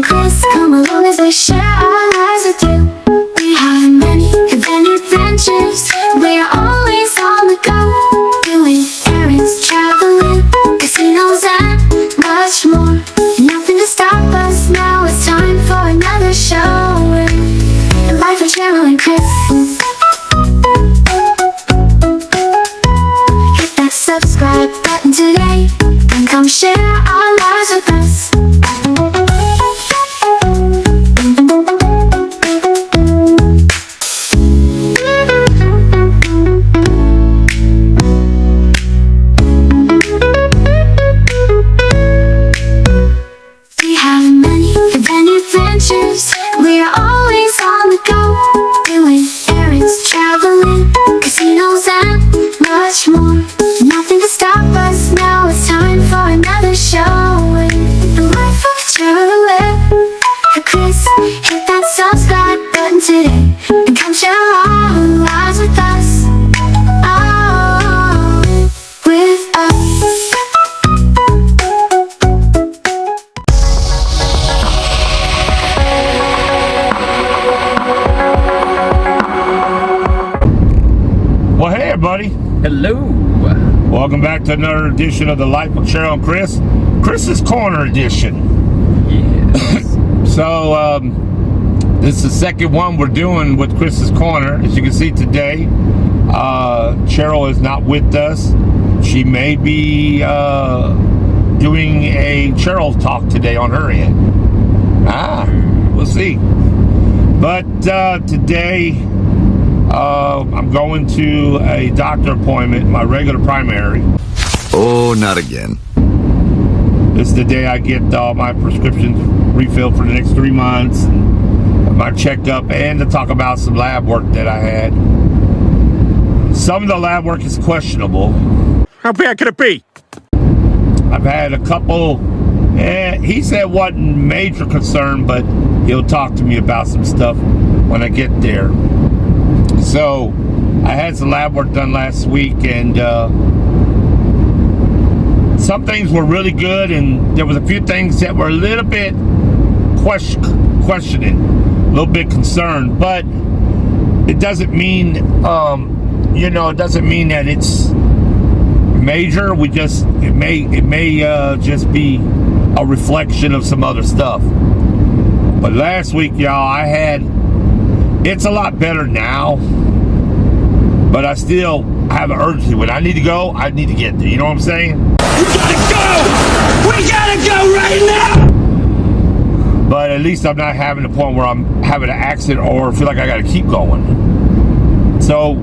and Chris come along as they share our lives with you. We have many adventures. We are always on the go, doing errands, traveling, casinos, and much more. Nothing to stop us now. It's time for another show. The life of Cheryl and Chris. Hit that subscribe button today and come share our lives with us. We have many adventures. We are always on the go, doing errands, traveling, casinos, and much more. Nothing to stop us now. It's time for another show. The life of Cheryl and Chris. Hit that subscribe button today and come share our lives with us. Oh, with us. Well, hey everybody. Hello. Welcome back to another edition of the Life of Cheryl and Chris. Chris's Corner edition. Yes. So, this is the second one we're doing with Chris's Corner. As you can see today, Cheryl is not with us. She may be doing a Cheryl talk today on her end. We'll see. But today, I'm going to a doctor appointment, my regular primary. Oh, not again. This is the day I get all my prescriptions refilled for the next 3 months, and my checkup, and to talk about some lab work that I had. Some of the lab work is questionable. How bad could it be? I've had a couple, he said wasn't major concern, but he'll talk to me about some stuff when I get there. So, I had some lab work done last week, and some things were really good, and there was a few things that were a little bit questioning, a little bit concerned, but it doesn't mean, it doesn't mean that it's major. It may just be a reflection of some other stuff. But last week, y'all, it's a lot better now, but I still have an urgency. When I need to go, I need to get there. You know what I'm saying? We gotta go! We gotta go right now! But at least I'm not having a point where I'm having an accident or feel like I gotta keep going. So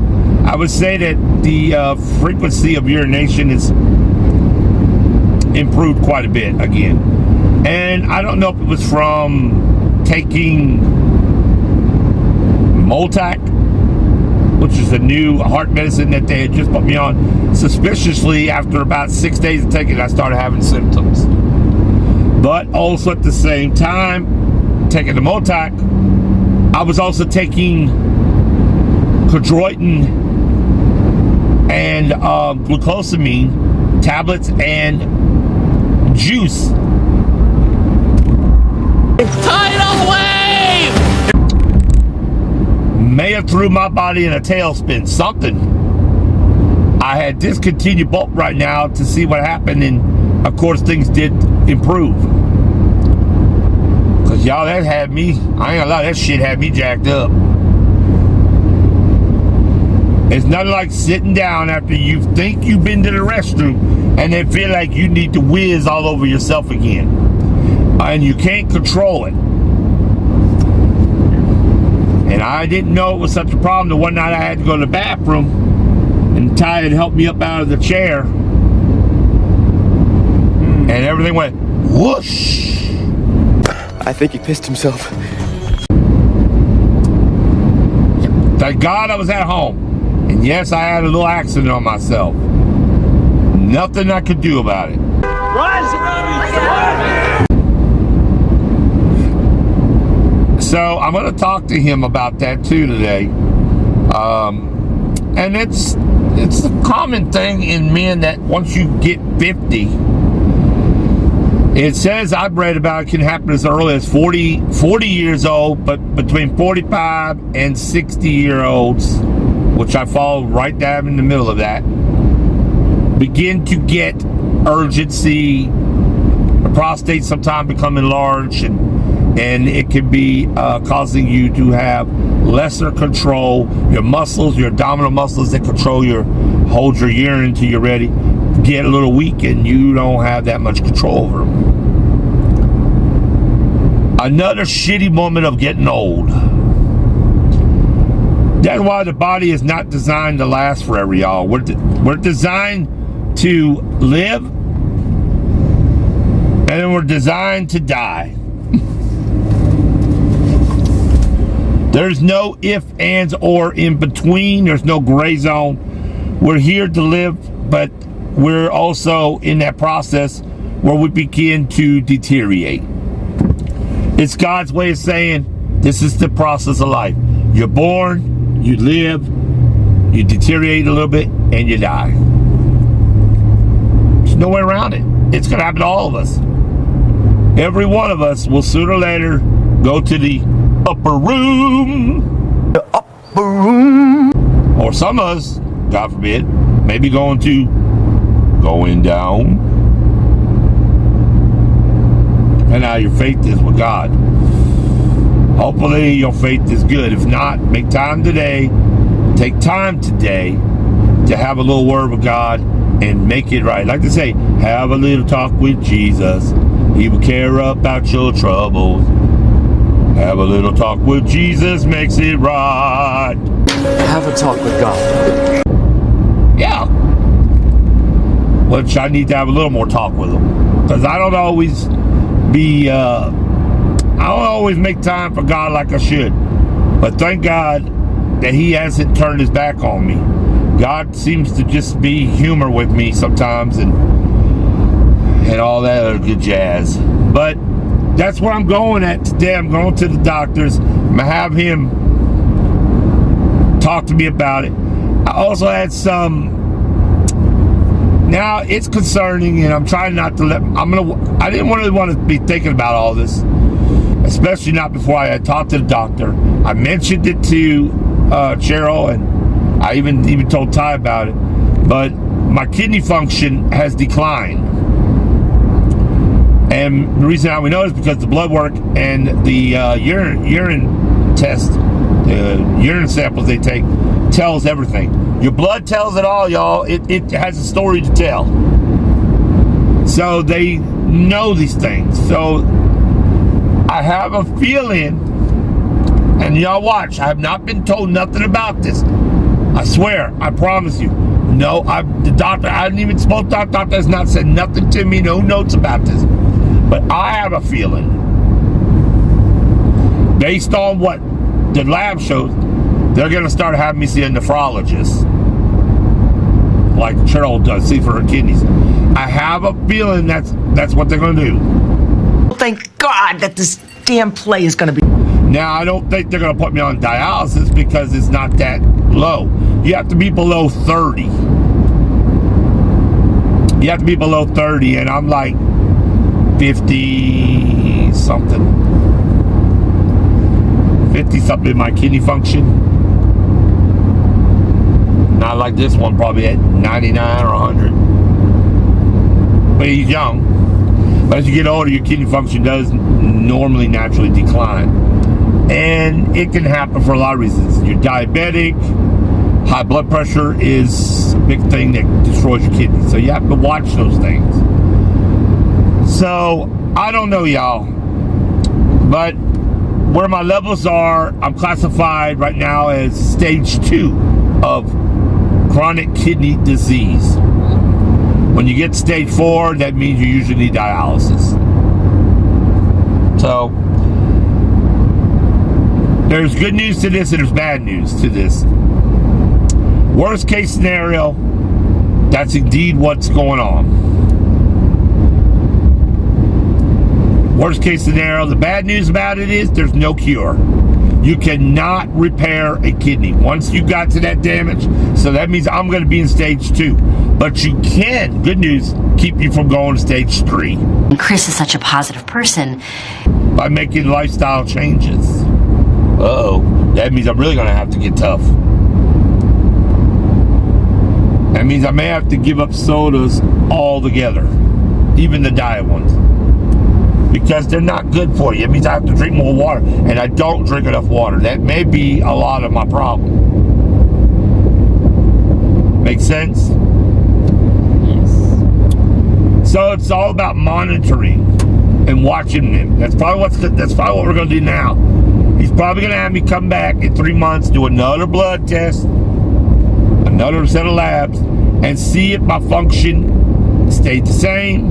I would say that the frequency of urination is improved quite a bit again. And I don't know if it was from taking Multac, which is a new heart medicine that they had just put me on. Suspiciously, after about 6 days of taking it, I started having symptoms. But also at the same time, taking the Multac, I was also taking chondroitin and glucosamine tablets and juice. Tidal wave! May have threw my body in a tailspin, something. I had discontinued bulk right now to see what happened, and of course things did improve. Cause y'all, that had me, I ain't gonna lie, that shit had me jacked up. It's nothing like sitting down after you think you've been to the restroom and then feel like you need to whiz all over yourself again. And you can't control it. And I didn't know it was such a problem. The one night I had to go to the bathroom, and Ty had helped me up out of the chair, and everything went whoosh. I think he pissed himself. Thank God I was at home. And yes, I had a little accident on myself. Nothing I could do about it. So I'm going to talk to him about that too today. And it's a common thing in men that once you get 50, It says, I've read about, it can happen as early as 40 years old, but between 45 and 60-year-olds, which I fall right down in the middle of that, begin to get urgency. The prostate sometimes become enlarged, and it can be causing you to have lesser control. Your muscles, your abdominal muscles that hold your urine until you're ready, get a little weak, and you don't have that much control over them. Another shitty moment of getting old. That's why the body is not designed to last forever, y'all. We're designed to live, and then we're designed to die. There's no if, ands, or in between. There's no gray zone. We're here to live, but we're also in that process where we begin to deteriorate. It's God's way of saying this is the process of life. You're born, you live, you deteriorate a little bit, and you die. There's no way around it. It's going to happen to all of us. Every one of us will sooner or later go to the upper room. The upper room. Or some of us, God forbid, maybe going down. And how your faith is with God. Hopefully your faith is good. If not, make time today. Take time today to have a little word with God and make it right. Like they say, have a little talk with Jesus. He will care about your troubles. Have a little talk with Jesus, makes it right. Have a talk with God. Yeah. Which I need to have a little more talk with him. Because I don't always make time for God like I should. But thank God that he hasn't turned his back on me. God seems to just be humor with me sometimes and all that other good jazz. But that's where I'm going at today. I'm going to the doctors. I'm going to have him talk to me about it. I also had some. Now it's concerning, and I'm trying not to let. I didn't really want to be thinking about all this, especially not before I had talked to the doctor. I mentioned it to Cheryl, and I even told Ty about it. But my kidney function has declined, and the reason how we know is because the blood work and the urine test, the urine samples they take, tells everything. Your blood tells it all, y'all. It has a story to tell. So they know these things. So I have a feeling, and y'all watch, I have not been told nothing about this. I swear, I promise you. No, the doctor, I haven't even spoke to the doctor, has not said nothing to me, no notes about this. But I have a feeling, based on what the lab shows, they're going to start having me see a nephrologist, like Cheryl does, see for her kidneys. I have a feeling that's what they're going to do. Thank God that this damn play is going to be. Now, I don't think they're going to put me on dialysis because it's not that low. You have to be below 30. You have to be below 30, and I'm like 50 something. 50 something in my kidney function. Not like this one, probably at 99 or 100. But he's young. But as you get older, your kidney function does normally naturally decline. And it can happen for a lot of reasons. You're diabetic. High blood pressure is a big thing that destroys your kidneys. So you have to watch those things. So, I don't know, y'all. But where my levels are, I'm classified right now as stage 2 of chronic kidney disease. When you get stage 4, that means you usually need dialysis. So, there's good news to this and there's bad news to this. Worst case scenario, that's indeed what's going on. Worst case scenario, the bad news about it is there's no cure. You cannot repair a kidney once you got to that damage. So that means I'm going to be in stage 2. But you can, good news, keep you from going to stage 3 Chris is such a positive person. by making lifestyle changes. Uh-oh, that means I'm really going to have to get tough. That means I may have to give up sodas altogether, even the diet ones, because they're not good for you. It means I have to drink more water, and I don't drink enough water. That may be a lot of my problem. Make sense? Yes. So it's all about monitoring and watching him. That's probably what we're going to do now. He's probably going to have me come back in 3 months, do another blood test, another set of labs, and see if my function stayed the same.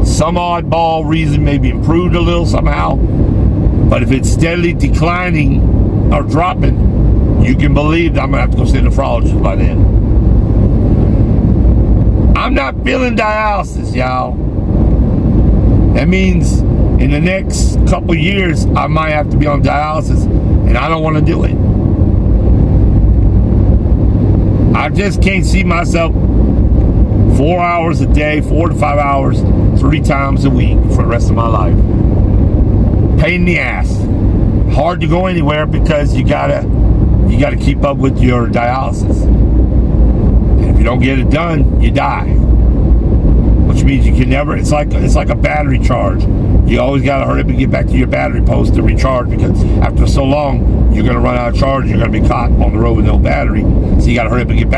Some oddball reason maybe improved a little somehow. But if it's steadily declining or dropping, you can believe that I'm going to have to go see a nephrologist by then. I'm not feeling dialysis, y'all. That means in the next couple years, I might have to be on dialysis, and I don't want to do it. I just can't see myself 4 hours a day, 4 to 5 hours, 3 times a week for the rest of my life. Pain in the ass. Hard to go anywhere because you gotta keep up with your dialysis. And if you don't get it done, you die. Which means you can never. It's like a battery charge. You always gotta hurry up and get back to your battery post to recharge, because after so long, you're gonna run out of charge. You're gonna be caught on the road with no battery. So you gotta hurry up and get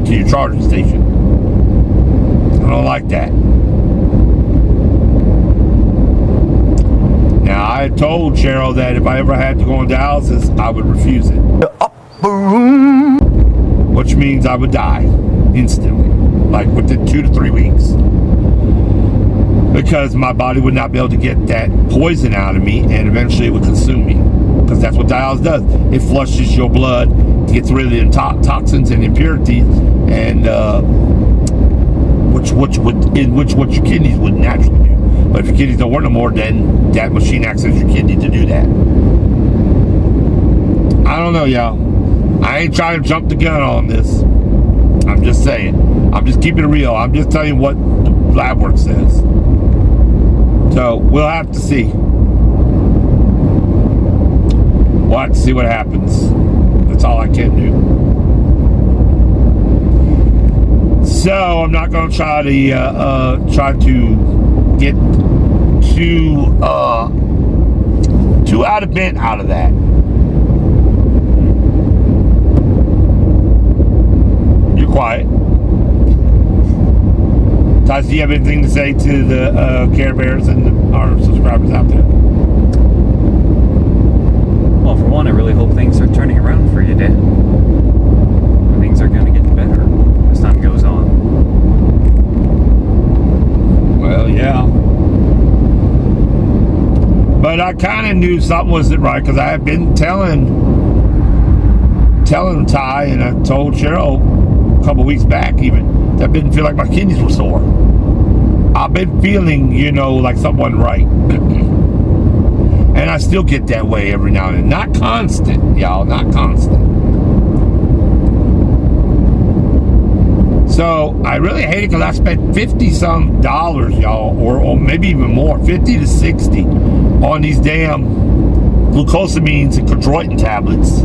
to your charging station. I don't like that. Now, I had told Cheryl that if I ever had to go on dialysis, I would refuse it. Which means I would die instantly, like within 2 to 3 weeks. Because my body would not be able to get that poison out of me, and eventually it would consume me. Because that's what dialysis does. It flushes your blood, gets rid of the toxins and impurities, and which what your kidneys would naturally do. But if your kidneys don't work no more, then that machine acts as your kidney to do that. I don't know, y'all. I ain't trying to jump the gun on this. I'm just saying. I'm just keeping it real. I'm just telling you what the lab work says. So we'll have to see. We'll have to see what happens. That's all I can do. So I'm not going to try to get too out of bent out of that. You're quiet. Taz, do you have anything to say to the Care Bears and our subscribers out there? Well, for one, I really hope things are turning around for you, Dad. Things are going to get better as time goes on. Well, yeah. But I kind of knew something wasn't right, because I had been telling Ty, and I told Cheryl a couple weeks back even, that I didn't feel like my kidneys were sore. I've been feeling, like something wasn't right. And I still get that way every now and then. Not constant, y'all, not constant. So I really hate it, because I spent $50-some, y'all, or maybe even more, 50 to 60 on these damn glucosamines and chondroitin tablets.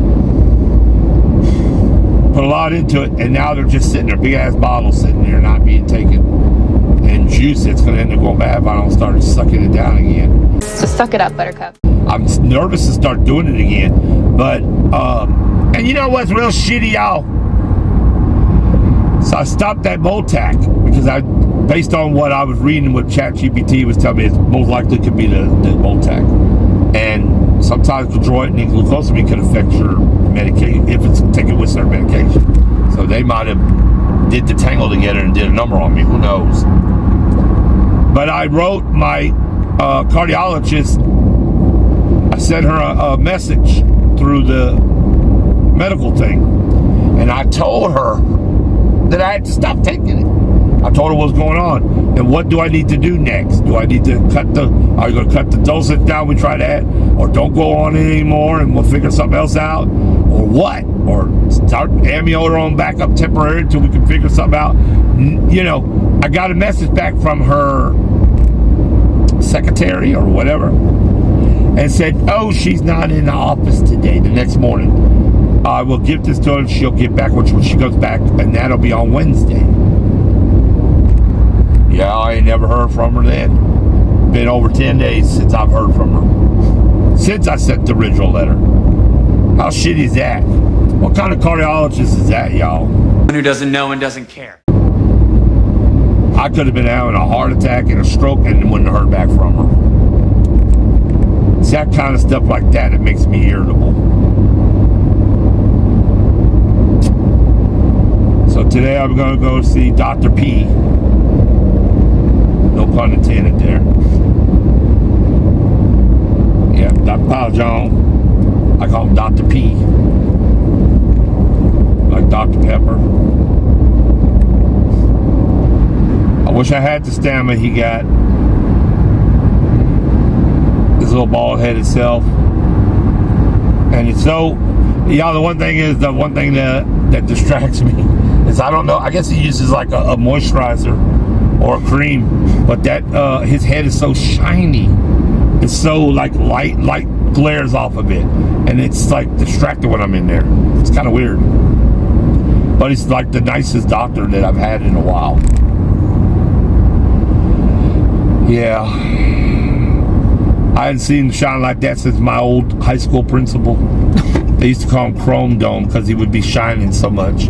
Put a lot into it, and now they're just sitting there, big ass bottles sitting there, not being taken. And juice, it's going to end up going bad if I don't start sucking it down again. So suck it up, Buttercup. I'm nervous to start doing it again, but and you know what's real shitty, y'all? So I stopped that Motac, because based on what I was reading, what ChatGPT was telling me, it's most likely could be the Motac. And sometimes chondroitin and glucosamine can affect your medication if it's taken with certain medication. So they might have did the tangle together and did a number on me. Who knows? But I wrote my cardiologist. I sent her a message through the medical thing, and I told her that I had to stop taking it. I told her what's going on. And what do I need to do next? Do I need to are you going to cut the dosage down? We try that. Or don't go on it anymore and we'll figure something else out? Or what? Or start amiodarone back up temporary until we can figure something out? You know, I got a message back from her secretary or whatever and said, oh, she's not in the office today, the next morning. I will give this to her and she'll get back when she goes back, and that'll be on Wednesday. Yeah, I ain't never heard from her then. Been over 10 days since I've heard from her. Since I sent the original letter. How shitty is that? What kind of cardiologist is that, y'all? Who doesn't know and doesn't care. I could have been having a heart attack and a stroke and wouldn't have heard back from her. It's that kind of stuff like that that makes me irritable. So today I'm going to go see Dr. P. No pun intended there. Yeah, Dr. Pal John. I call him Dr. P. Like Dr. Pepper. I wish I had the stamina he got. His little bald-headed self. And it's so... Yeah, the one thing that distracts me is I don't know. I guess he uses like a moisturizer or a cream, but that his head is so shiny. It's so like light glares off of it, and it's like distracted when I'm in there. It's kind of weird, but he's like the nicest doctor that I've had in a while. Yeah, I hadn't seen him shine like that since my old high school principal. They used to call him Chrome Dome because he would be shining so much.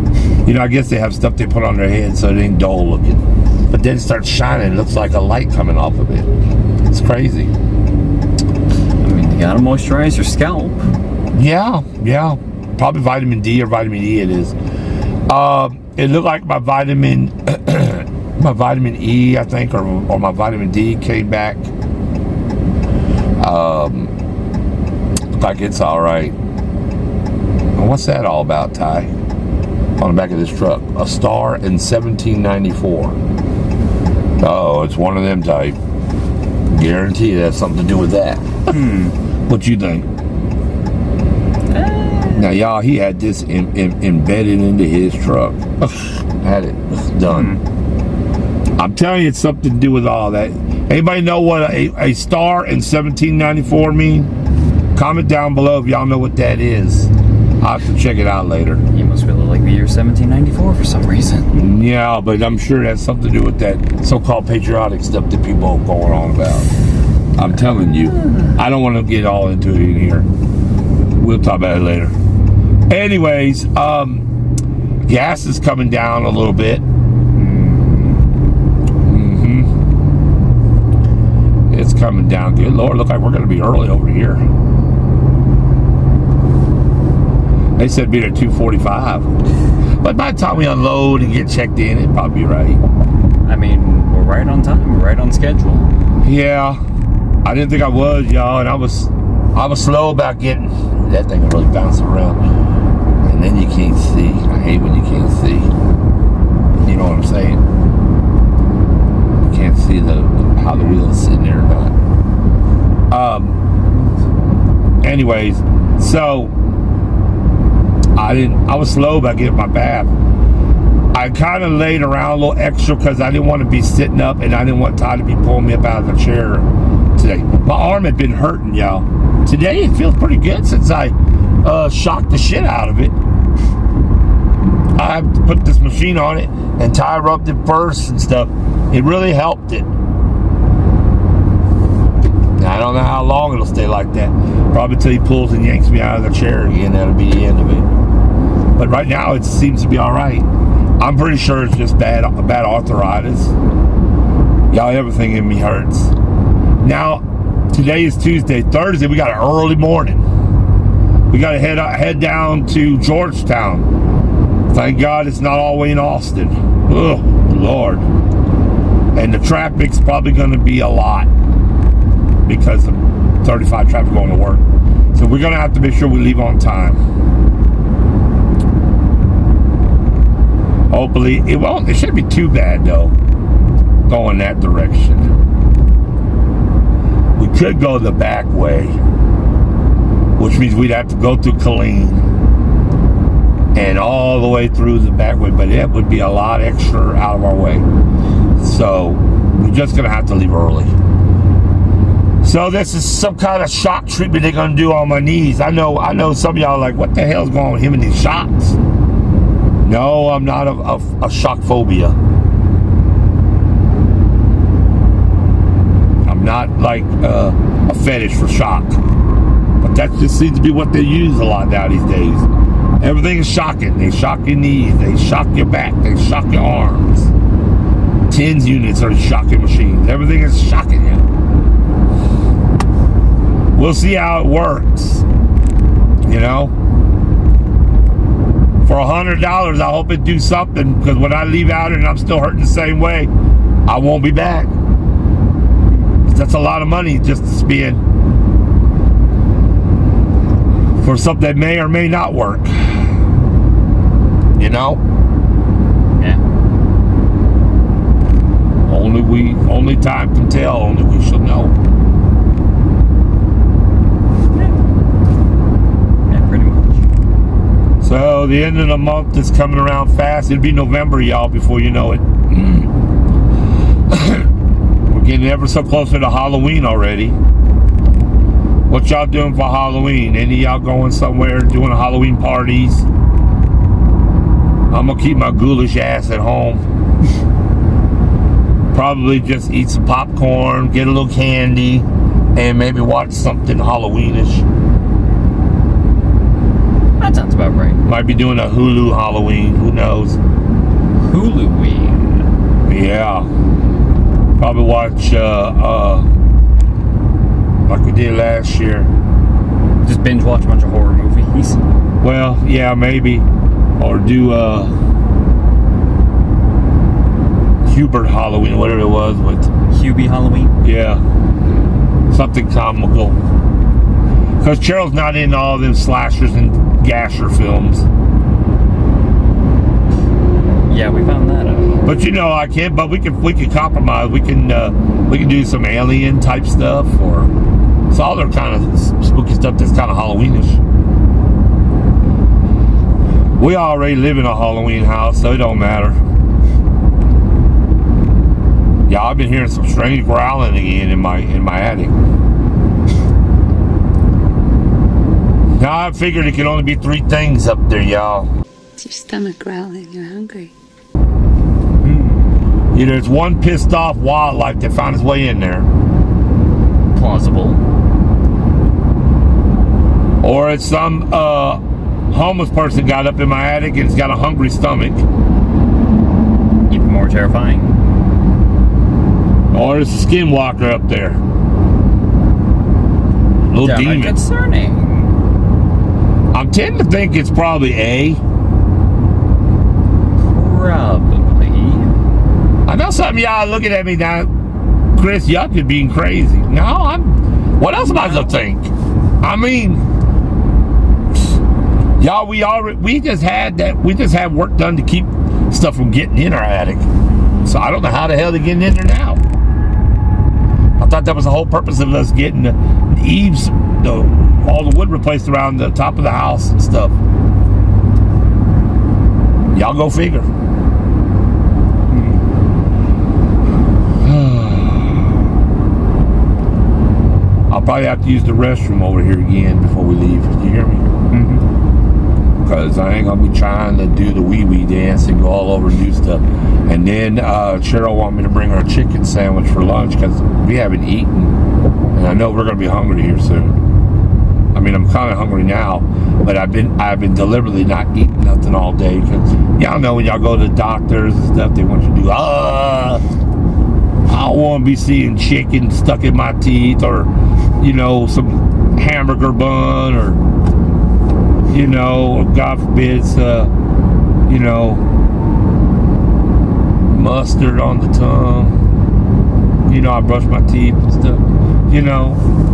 You know, I guess they have stuff they put on their head so it ain't dull looking. But then it starts shining. It looks like a light coming off of it. It's crazy. I mean, you gotta moisturize your scalp. Yeah. Probably vitamin D or vitamin E it is. It looked like my vitamin E, I think, or my vitamin D came back. Look like it's all right. What's that all about, Ty? On the back of this truck. A star in 1794. Oh, it's one of them type. Guarantee it has something to do with that. What you think? Now, y'all, he had this embedded into his truck. Had it done. I'm telling you, it's something to do with all that. Anybody know what a star in 1794 mean? Comment down below if y'all know what that is. I'll have to check it out later. You must really like the year 1794 for some reason. Yeah, but I'm sure it has something to do with that so-called patriotic stuff that people are going on about. I'm telling you. I don't want to get all into it in here. We'll talk about it later. Anyways, gas is coming down a little bit. It's coming down. Good Lord, look like we're going to be early over here. They said be there at 2:45. But by the time we unload and get checked in, it'd probably be right. I mean, we're right on time. We're right on schedule. Yeah. I didn't think I was, y'all, and I was slow about getting that thing really bouncing around. And then you can't see. I hate when you can't see. You know what I'm saying? You can't see how the wheel is sitting there or not. Anyways, so I was slow about getting my bath. I kind of laid around a little extra because I didn't want to be sitting up and I didn't want Todd to be pulling me up out of the chair today. My arm had been hurting, y'all. Today it feels pretty good since I shocked the shit out of it. I put this machine on it and Ty rubbed it first and stuff. It really helped it. Now, I don't know how long it'll stay like that. Probably until he pulls and yanks me out of the chair again. That'll be the end of it. But right now it seems to be all right. I'm pretty sure it's just bad arthritis. Y'all, everything in me hurts. Now, today is Tuesday. Thursday, we got an early morning. We got to head down to Georgetown. Thank God it's not all the way in Austin. Oh, Lord. And the traffic's probably going to be a lot because of 35 traffic going to work. So we're going to have to make sure we leave on time. Hopefully, it shouldn't be too bad though. going that direction. We could go the back way, which means we'd have to go through Killeen and all the way through the back way, but it would be a lot extra out of our way. So we're just gonna have to leave early. So this is some kind of shock treatment they're gonna do on my knees. I know some of y'all are like, what the hell's going on with him and these shocks? No, I'm not a shock phobia. I'm not like a fetish for shock. But that just seems to be what they use a lot now these days. Everything is shocking. They shock your knees. They shock your back. They shock your arms. TENS units are shocking machines. Everything is shocking you. We'll see how it works. You know? For $100, I hope it do something, because when I leave out and I'm still hurting the same way, I won't be back. That's a lot of money just to spend for something that may or may not work. You know? Yeah. Only time can tell. Only we shall know. Yeah, pretty much. So the end of the month is coming around fast. It'll be November, y'all, before you know it. We're getting ever so closer to Halloween already. What y'all doing for Halloween? Any of y'all going somewhere doing Halloween parties? I'm gonna keep my ghoulish ass at home. Probably just eat some popcorn, get a little candy, and maybe watch something Halloweenish. That sounds about right. Might be doing a Hulu Halloween, who knows? Huluween. Yeah. Probably watch like we did last year. Just binge watch a bunch of horror movies. Well, yeah, maybe. Or do Hubert Halloween, whatever it was with Hubie Halloween. yeah. Something comical. Because Cheryl's not in all them slashers and gasher films. Yeah, we found that out. But you know, I can't. But we can compromise. We can do some alien type stuff, or it's all their kind of spooky stuff that's kind of Halloweenish. We already live in a Halloween house, so it don't matter. Yeah, I've been hearing some strange growling again in my attic. Now I figured it could only be 3 things up there, y'all. It's your stomach growling. You're hungry. Either it's one pissed off wildlife that found its way in there, Plausible. or it's some homeless person got up in my attic and it's got a hungry stomach, Even more terrifying. or it's a skinwalker up there. Little Downright demon. concerning. I'm tending to think it's probably A. Probably. I know some of y'all looking at me now, Chris, y'all could be crazy. No, what else am I gonna think? I mean, y'all, we just had work done to keep stuff from getting in our attic. So I don't know how the hell they're getting in there now. I thought that was the whole purpose of us getting the eaves, all the wood replaced around the top of the house and stuff. Y'all go figure. I'll probably have to use the restroom over here again before we leave. Do you hear me? Because I ain't gonna be trying to do the wee-wee dance and go all over and do stuff. And then Cheryl want me to bring her a chicken sandwich for lunch because we haven't eaten, and I know we're gonna be hungry here soon. I mean, I'm kind of hungry now, but I've been deliberately not eating nothing all day because y'all know when y'all go to the doctors and stuff, they want you to do I don't want to be seeing chicken stuck in my teeth, or some hamburger bun, or God forbid, mustard on the tongue. I brush my teeth and stuff.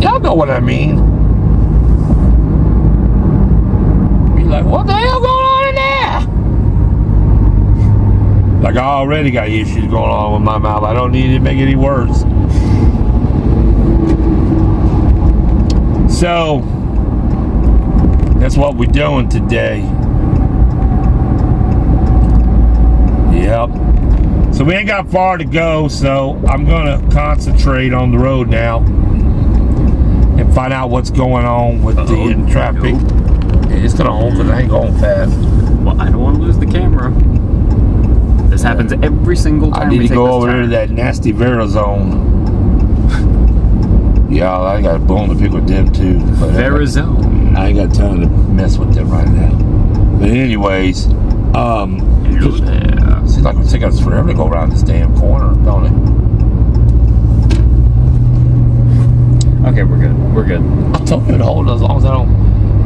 Y'all know what I mean. Be like, what the hell going on in there? Like I already got issues going on with my mouth. I don't need it to make it any worse. So that's what we're doing today. Yep. So we ain't got far to go, so I'm gonna concentrate on the road now and find out what's going on with the traffic. It's gonna hold because I ain't going fast. Well, I don't want to lose the camera. This happens every single time. I need to go over there to that nasty Verizone. Yeah, I got a bone to pick with them too. Verizone. I ain't got time to mess with them right now. But anyways, seems like it's taking us forever to go around this damn corner, don't it? Okay, we're good. We're good. I told you to hold as long as I don't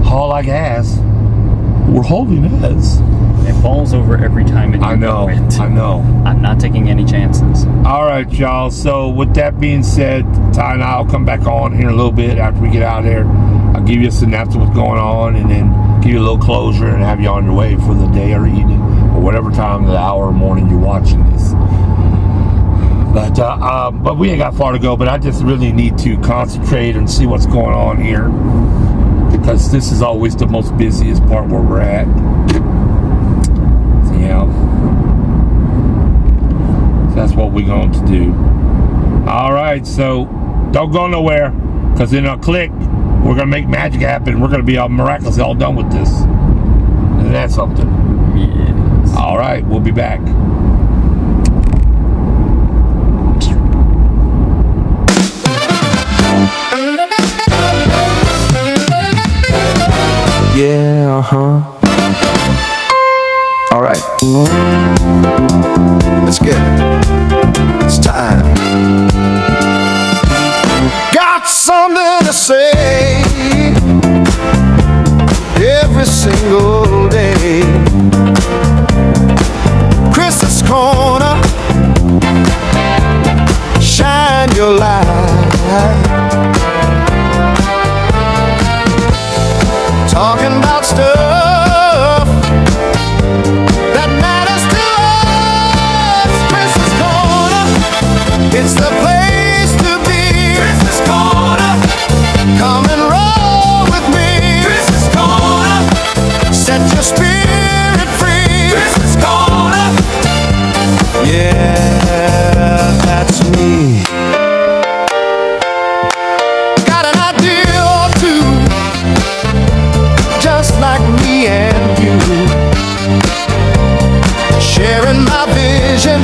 haul like ass. We're holding ass. It falls over every time it I know. I know. I'm not taking any chances. All right, y'all. So with that being said, Ty and I'll come back on here in a little bit after we get out of there. I'll give you a synopsis of what's going on, and then give you a little closure and have you on your way for the day or evening or whatever time of the hour or morning you're watching this. But we ain't got far to go. But I just really need to concentrate and see what's going on here, because this is always the most busiest part where we're at. So, yeah. So that's what we're going to do. All right. So don't go nowhere, because in a click, we're going to make magic happen. We're going to be all miraculously all done with this. Isn't that something? Yes. All right. We'll be back. Yeah, all right. Let's get it. It's time. Got something to say every single day. Chris's Corner, shine your light. Talking about stuff that matters to us. Chris's Corner, it's the place to be. Chris's Corner, come and roll with me. Chris's Corner, set your spirit free. Chris's Corner, yeah, that's me. Got an idea or two, just like me and you, sharing my vision,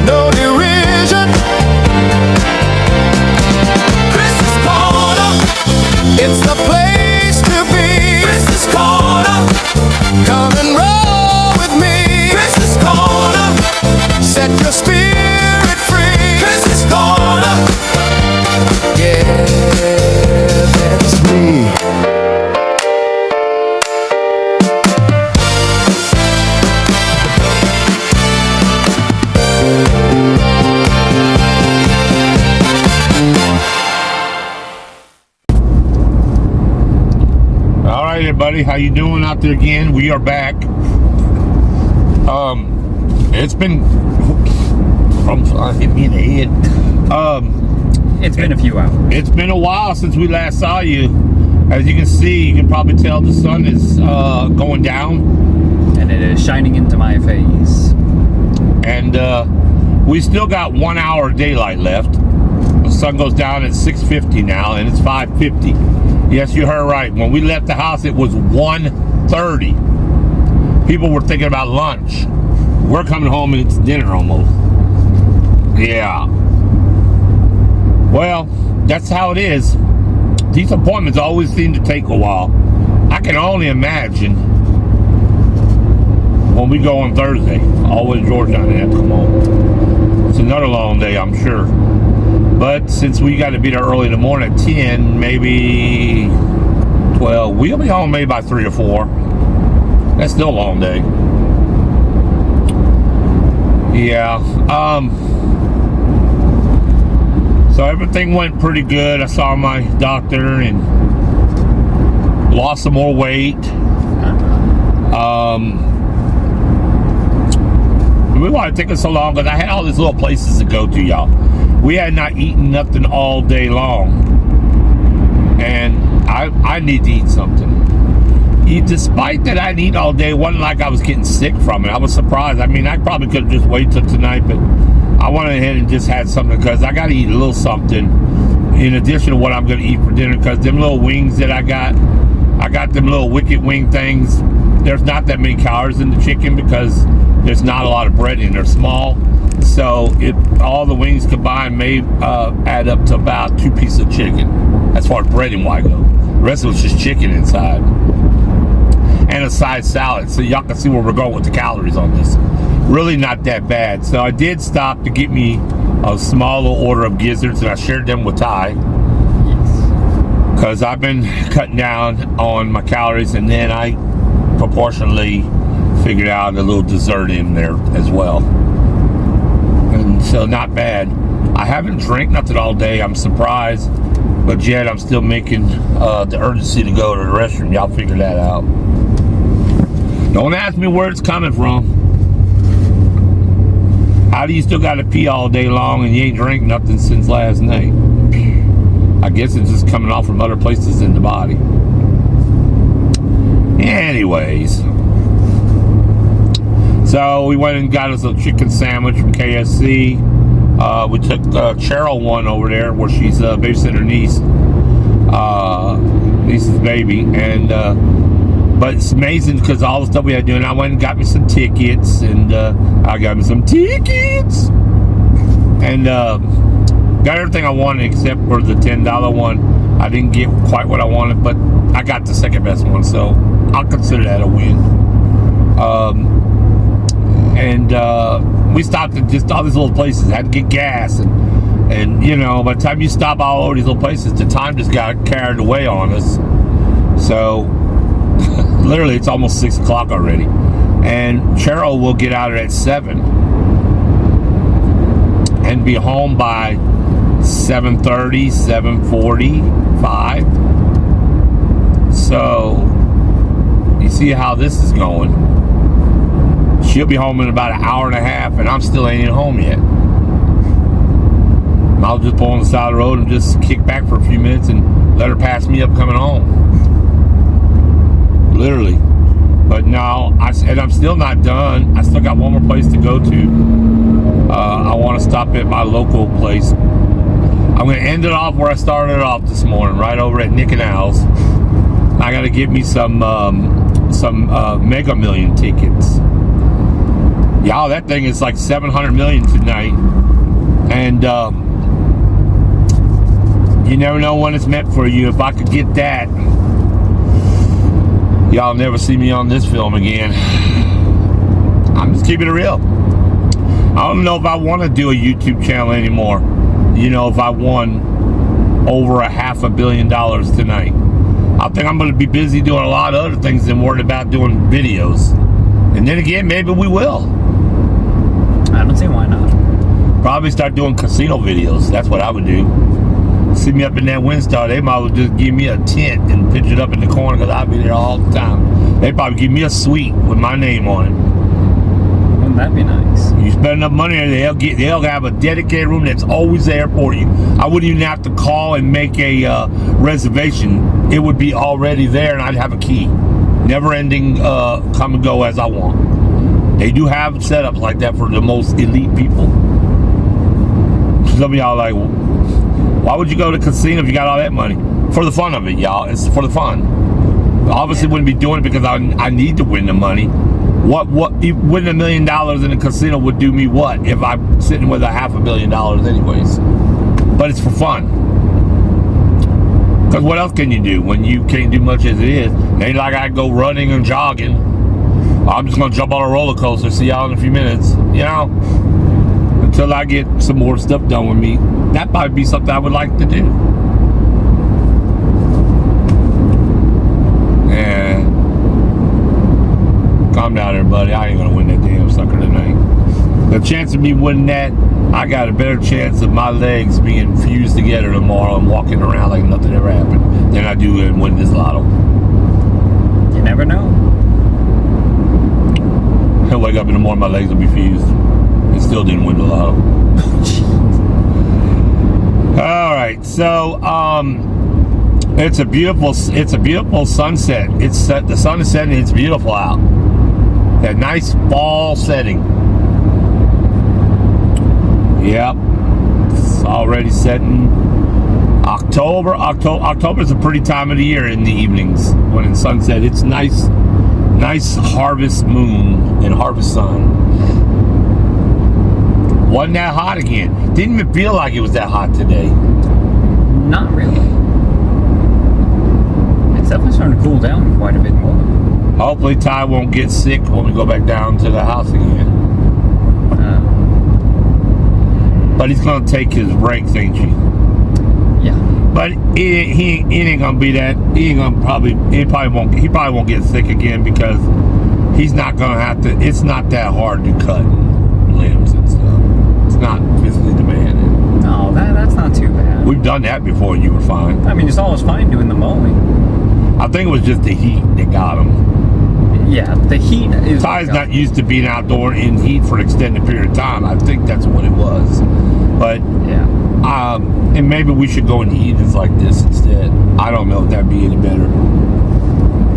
no derision. Chris's Corner, it's the place to be. Chris's Corner, come and roll with me. Chris's Corner, set your spirit free. Chris's Corner, yeah, that's me. All right, everybody. How you doing out there again? We are back. It's been hit me in the head. It's been a few hours. It's been a while since we last saw you. As you can see, you can probably tell the sun is going down, And it is shining into my face. and we still got 1 hour of daylight left. The sun goes down at 6:50 now, and it's 5:50. Yes, you heard right. When we left the house, it was 1:30. People were thinking about lunch. We're coming home and it's dinner almost. Yeah. Well, that's how it is. These appointments always seem to take a while. I can only imagine when we go on Thursday. Always George on that. Come on. It's another long day, I'm sure. But since we got to be there early in the morning at 10, maybe 12, we'll be home maybe by 3 or 4. That's still a long day. Yeah. So everything went pretty good. I saw my doctor and lost some more weight. why it took us so long, because I had all these little places to go to, y'all. We had not eaten nothing all day long. And I need to eat something. Despite that I'd eat all day, it wasn't like I was getting sick from it. I was surprised. I mean, I probably could have just waited till tonight, but I went ahead and just had something because I got to eat a little something in addition to what I'm going to eat for dinner, because them little wings that I got them little wicked wing things. There's not that many calories in the chicken because there's not a lot of bread in. They're small. So all the wings combined may add up to about 2 pieces of chicken as far as bread and why go. The rest of it was just chicken inside. And a side salad, so y'all can see where we're going with the calories on this. Really not that bad. So I did stop to get me a small little order of gizzards, and I shared them with Ty. Because I've been cutting down on my calories, and then I proportionally figured out a little dessert in there as well. And so not bad. I haven't drank nothing all day. I'm surprised. But yet I'm still making the urgency to go to the restroom. Y'all figure that out. Don't ask me where it's coming from. How do you still got to pee all day long and you ain't drank nothing since last night? I guess it's just coming off from other places in the body. Anyways. So we went and got us a chicken sandwich from KFC. We took Cheryl one over there where she's babysitting her niece's baby. And but it's amazing because all the stuff we had doing. I went and got me some tickets, and I got me some tickets, and got everything I wanted except for the $10 one. I didn't get quite what I wanted, but I got the second best one, so I'll consider that a win. We stopped at just all these little places. I had to get gas, and you know, by the time you stop all over these little places, the time just got carried away on us. So literally, it's almost 6 o'clock already, and Cheryl will get out at 7 and be home by 7:30, 7:45. So you see how this is going. She'll be home in about an hour and a half, and I'm still ain't home yet. I'll just pull on the side of the road and just kick back for a few minutes and let her pass me up coming home. Literally. But no, I'm still not done. I still got one more place to go to. I want to stop at my local place. I'm going to end it off where I started off this morning, right over at Nick and Al's. I got to get me some Mega Million tickets. Y'all, that thing is like 700 million tonight. And you never know when it's meant for you. If I could get that, y'all never see me on this film again. I'm just keeping it real. I don't know if I want to do a YouTube channel anymore. You know, if I won over $500 million tonight. I think I'm going to be busy doing a lot of other things than worried about doing videos. And then again, maybe we will. I don't see why not. Probably start doing casino videos. That's what I would do. See me up in that WinStar, they might as well just give me a tent and pitch it up in the corner because I'll be there all the time. They probably give me a suite with my name on it. Wouldn't that be nice? You spend enough money, they'll have a dedicated room that's always there for you. I wouldn't even have to call and make a reservation. It would be already there, and I'd have a key. Never ending, come and go as I want. They do have setups like that for the most elite people. Some of y'all are like, why would you go to the casino if you got all that money? For the fun of it, y'all. It's for the fun. Obviously, wouldn't be doing it because I need to win the money. What winning $1 million in a casino would do me what if I'm sitting with $500 million anyways? But it's for fun. Because what else can you do when you can't do much as it is? It ain't like I go running and jogging. I'm just gonna jump on a roller coaster. See y'all in a few minutes. You know, until I get some more stuff done with me. That might be something I would like to do. Yeah. Calm down, everybody. I ain't gonna win that damn sucker tonight. The chance of me winning that, I got a better chance of my legs being fused together tomorrow and walking around like nothing ever happened than I do in winning this lotto. You never know. I'll wake up in the morning, my legs will be fused. It still didn't win the lotto. All right, so it's a beautiful sunset. The sun is setting. It's beautiful out. That nice fall setting. Yep, it's already setting. October is a pretty time of the year in the evenings when it's sunset. It's nice harvest moon and harvest sun. Wasn't that hot again? Didn't even feel like it was that hot today. Not really. It's definitely starting to cool down quite a bit more. Hopefully Ty won't get sick when we go back down to the house again. But he's gonna take his breaks, ain't you? Yeah. But he ain't gonna be that. He probably won't get sick again because he's not gonna have to. It's not that hard to cut limbs and stuff. It's not physically demanding. No, that's not too bad. We've done that before and you were fine. I mean, it's always fine doing the mowing. I think it was just the heat that got him. Yeah, the heat is... Ty's not used to being outdoor in heat for an extended period of time. I think that's what it was. But, yeah. And maybe we should go in evenings like this instead. I don't know if that'd be any better.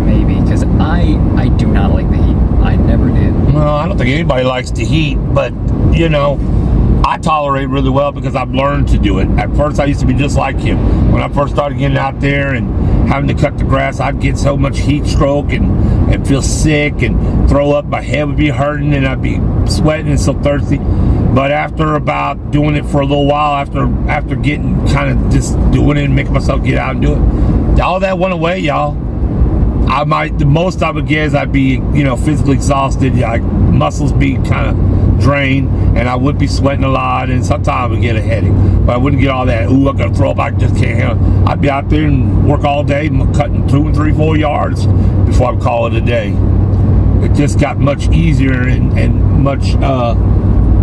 Maybe, because I do not like the heat. I never did. Well, I don't think anybody likes the heat, but, you know, I tolerate really well because I've learned to do it. At first, I used to be just like him. When I first started getting out there and having to cut the grass, I'd get so much heat stroke and feel sick and throw up. My head would be hurting and I'd be sweating and so thirsty. But after about doing it for a little while, after getting kind of just doing it and making myself get out and do it, all that went away, y'all. The most I would get is I'd be, physically exhausted, like muscles be kind of drained, and I would be sweating a lot, and sometimes I would get a headache. But I wouldn't get all that, I gotta throw up, I just can't handle it. I'd be out there and work all day, cutting 2 and 3, 4 yards before I would call it a day. It just got much easier and much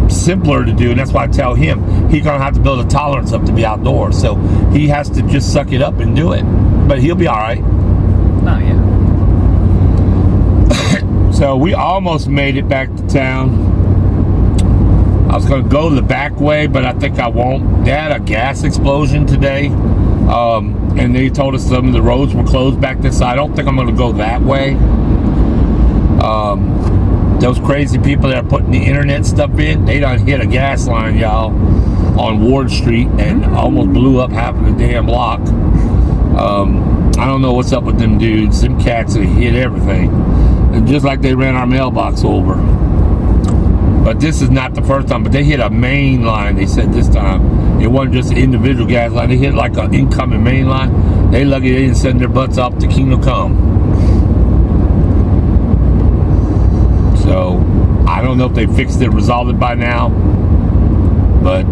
simpler to do, and that's why I tell him he's gonna have to build a tolerance up to be outdoors. So he has to just suck it up and do it. But he'll be all right. Oh, yeah. So we almost made it back to town. I was going to go the back way, but I think I won't. They had a gas explosion today, and they told us some of the roads were closed back this side. I don't think I'm going to go that way. Those crazy people that are putting the internet stuff in, they done hit a gas line, y'all, on Ward Street and almost blew up half of the damn block. I don't know what's up with them dudes. Them cats that hit everything. And just like they ran our mailbox over. But this is not the first time. But they hit a main line, they said this time. It wasn't just an individual gas line. They hit like an incoming main line. They lucky they didn't send their butts off to Kingdom Come. So, I don't know if they fixed it, resolved it by now. But,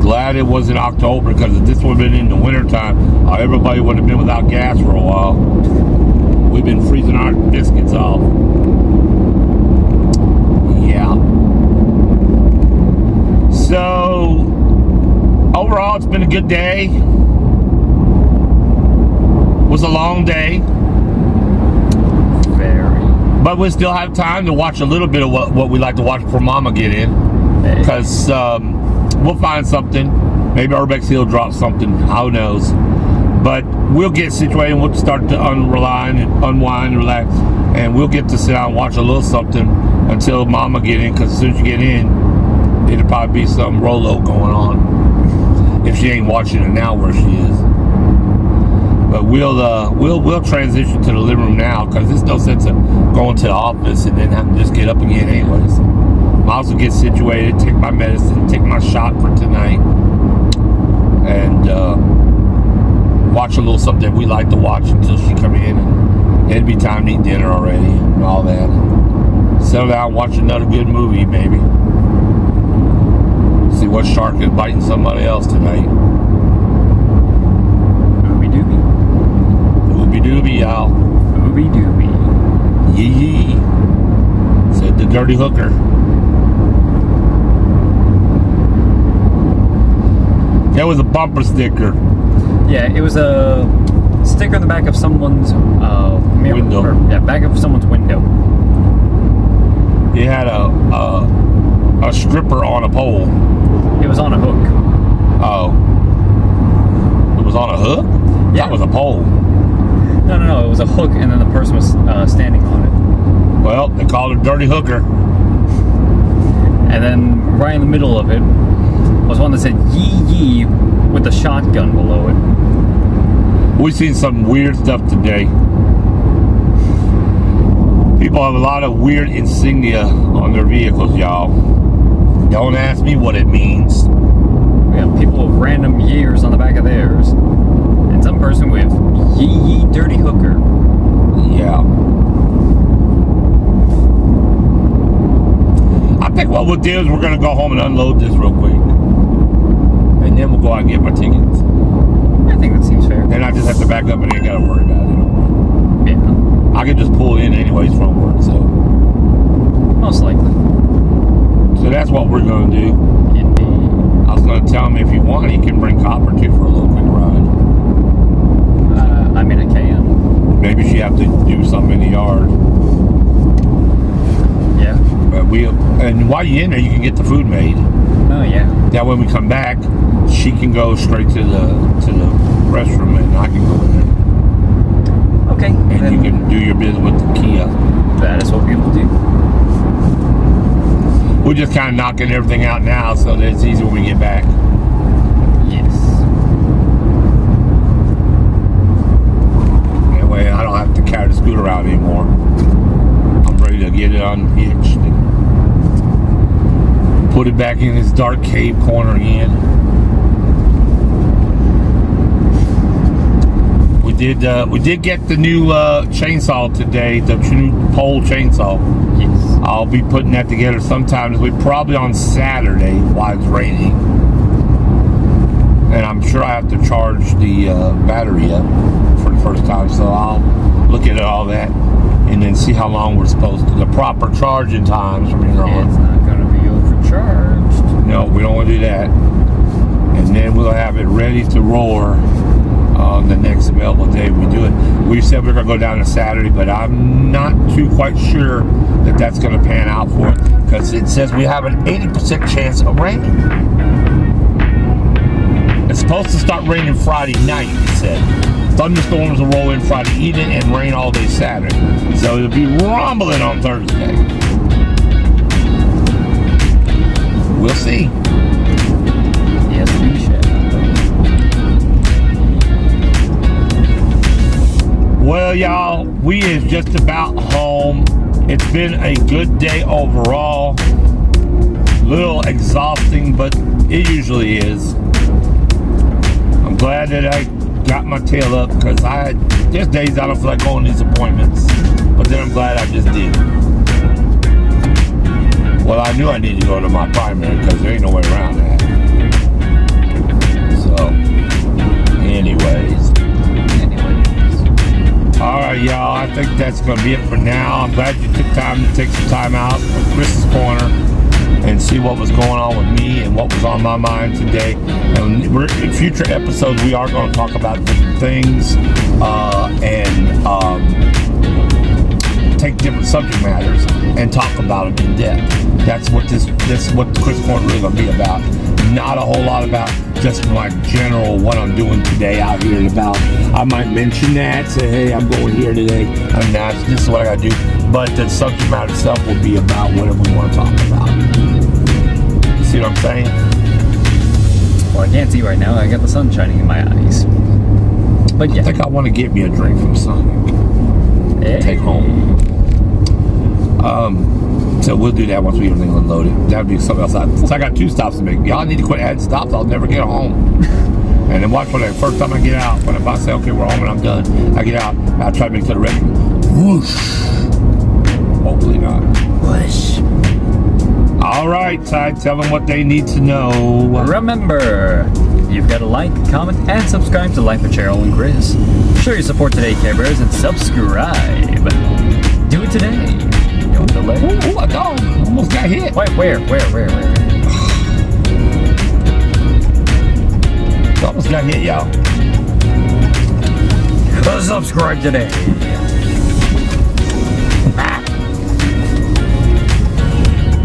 glad it was in October, because if this would have been in the wintertime, everybody would have been without gas for a while. We've been freezing our biscuits off. Yeah. So, overall, it's been a good day. It was a long day. Very. But we still have time to watch a little bit of what we like to watch before Mama get in. Because we'll find something. Maybe Urbex Hill drops something. Who knows? But we'll get situated and we'll start to unwind and relax. And we'll get to sit down and watch a little something until Mama get in. Because as soon as you get in, it'll probably be some Rolo going on. If she ain't watching it now where she is. But we'll transition to the living room now, because there's no sense of going to the office and then having to just get up again anyways. I'll also get situated, take my medicine, take my shot for tonight, and watch a little something that we like to watch until she come in, and it'd be time to eat dinner already and all that. Settle down and watch another good movie, maybe. See what shark is biting somebody else tonight. Doobie, y'all. Doobie doobie. Yee yee. Said the dirty hooker. That was a bumper sticker. Yeah, it was a sticker in the back of someone's mirror. Window. Back of someone's window. It had a stripper on a pole? It was on a hook. Oh. It was on a hook? Yeah. That was a pole. No. It was a hook, and then the person was standing on it. Well, they called her Dirty Hooker. And then right in the middle of it was one that said "Yee Yee" with a shotgun below it. We've seen some weird stuff today. People have a lot of weird insignia on their vehicles, y'all. Don't ask me what it means. We have people with random years on the back of theirs. And some person with "Yee Yee Dirty Hooker." Yeah. I think what we'll do is we're going to go home and unload this real quick. And then we'll go out and get my tickets. I think that seems fair. Then I just have to back up and ain't got to worry about it. Yeah. I can just pull in anyways from work, so. Most likely. So that's what we're going to do. Indeed. I was going to tell him if you want, he can bring Copper too for a little quick ride. I mean, I can. Maybe she have to do something in the yard. Yeah. But and while you're in there, you can get the food made. Oh, yeah. That when we come back, she can go straight to the restroom, and I can go in there. Okay. And then you can do your business with the Kia. that is what we will do. We're just kind of knocking everything out now, so that it's easy when we get back. Yes. That way, I don't have to carry the scooter around anymore. I'm ready to get it unhitched and put it back in its dark cave corner again. We did get the new chainsaw today, the new pole chainsaw. Yes. I'll be putting that together sometime this week, probably on Saturday while it's raining. And I'm sure I have to charge the battery up for the first time, so I'll look at all that and then see how long we're supposed to. The proper charging times from here on. It's not going to be overcharged. No, we don't want to do that. And then we'll have it ready to roar on the next available day we do it. We said we we're going to go down to Saturday, but I'm not too quite sure that that's going to pan out for it, because it says we have an 80% chance of rain. It's supposed to start raining Friday night, it said. Thunderstorms will roll in Friday evening and rain all day Saturday. So it'll be rumbling on Thursday. We'll see. Yes, we shall. Well, y'all, we is just about home. It's been a good day overall. A little exhausting, but it usually is. I'm glad that I got my tail up, because there's days I don't feel like going to these appointments, but then I'm glad I just did. Well, I knew I needed to go to my primary, because there ain't no way around that. So, anyways. All right, y'all, I think that's going to be it for now. I'm glad you took time to take some time out from Chris's Corner and see what was going on with me and what was on my mind today. And in future episodes, we are going to talk about different things and take different subject matters and talk about them in depth. That's what this what the Chris Corner really going to be about. Not a whole lot about just my general what I'm doing today out here and about. I might mention that, say, hey, I'm going here today. I'm not. This is what I got to do. But the subject matter itself will be about whatever we want to talk about. You see what I'm saying? Well, I can't see right now. I got the sun shining in my eyes. But yeah. I think I want to get me a drink from Sonic. Hey. Take home. So we'll do that once we get everything unloaded. That would be something else. Since I got 2 stops to make, y'all need to quit adding stops. I'll never get home. And then watch when the first time I get out, when if I say, okay, we're home and I'm done, I get out and I try to make it to the restroom. Whoosh. Hopefully not. Whoosh. All right, Ty, tell them what they need to know. Remember, you've got to like, comment, and subscribe to Life with Cheryl and Chris. Show your support today, Care Bears, and subscribe. Do it today. Don't delay. Ooh, a dog almost got hit. Wait, where? Almost got hit, y'all. Subscribe today.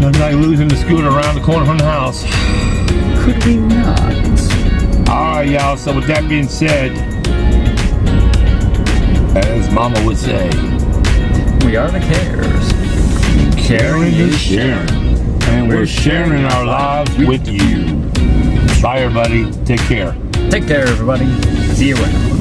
Nothing like losing the scooter around the corner from the house. Could we not? Alright, y'all, so with that being said, as Mama would say, We are the Cares. caring is sharing. And we're sharing our lives with you. Bye, everybody. Take care. Take care, everybody. See you around.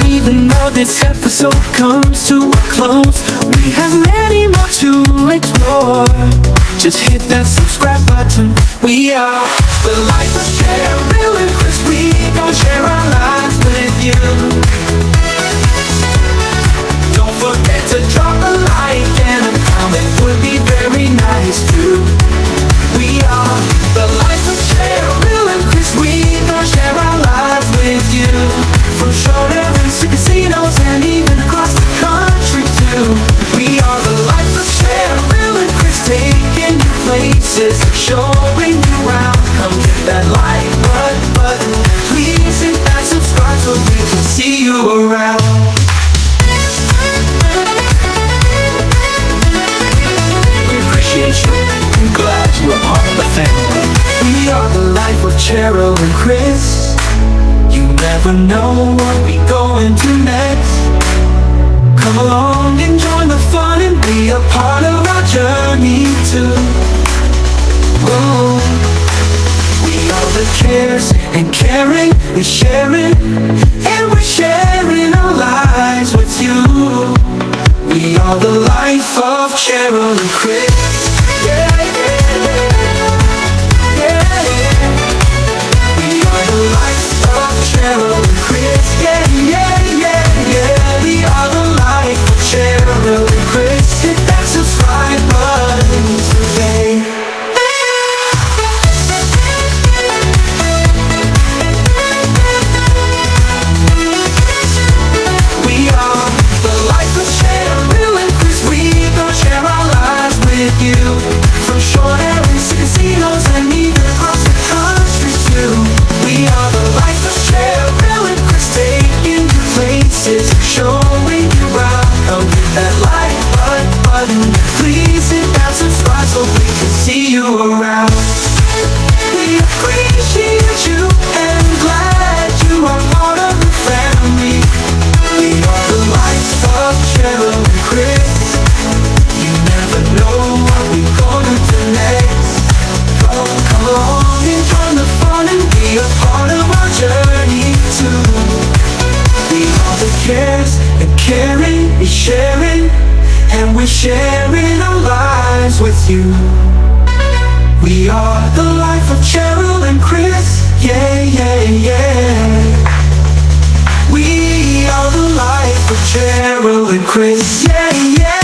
Even though this episode comes to a close, we have many more to explore. Just hit that subscribe button. We are the life of Cheryl and Chris. We gon' share our lives with you. Don't forget to drop a like and a comment, would be very nice too. We are the life of Cheryl and Chris. We gon' share our lives with you. From showdowns to casinos and even across the country too. We are the life of Cheryl and Chris, taking you places, showing you around. Come hit that like button, please hit that subscribe so we can see you around. We appreciate you and glad you are part of the family. We are the life of Cheryl and Chris. You never know what we going to next. Come along and join the fun and be a part of our journey too. Oh, we are the Cares, and caring is sharing, and we're sharing our lives with you. We are the life of Cheryl and Chris. Yeah, yeah, yeah, yeah. We are the life of Cheryl and Chris. Yeah, yeah, yeah, yeah. We are the life of Cheryl and Chris. Hit that subscribe button today. We are the life of Cheryl and Chris. We gon' share our lives with you. From short errands to casinos and even across the country too. We are the life of Cheryl and Chris, taking you places, showing you around. Come hit that like button, please hit that subscribe so we can see you around. We appreciate you and glad you are part of the family. We are the life of Cheryl and Chris. You never know what we're gonna do next. Come along and join the fun and be a part of our journey too. We caring, we sharing, and we're sharing our lives with you. We are the life of Cheryl and Chris, yeah, yeah, yeah. We are the life of Cheryl and Chris, yeah, yeah.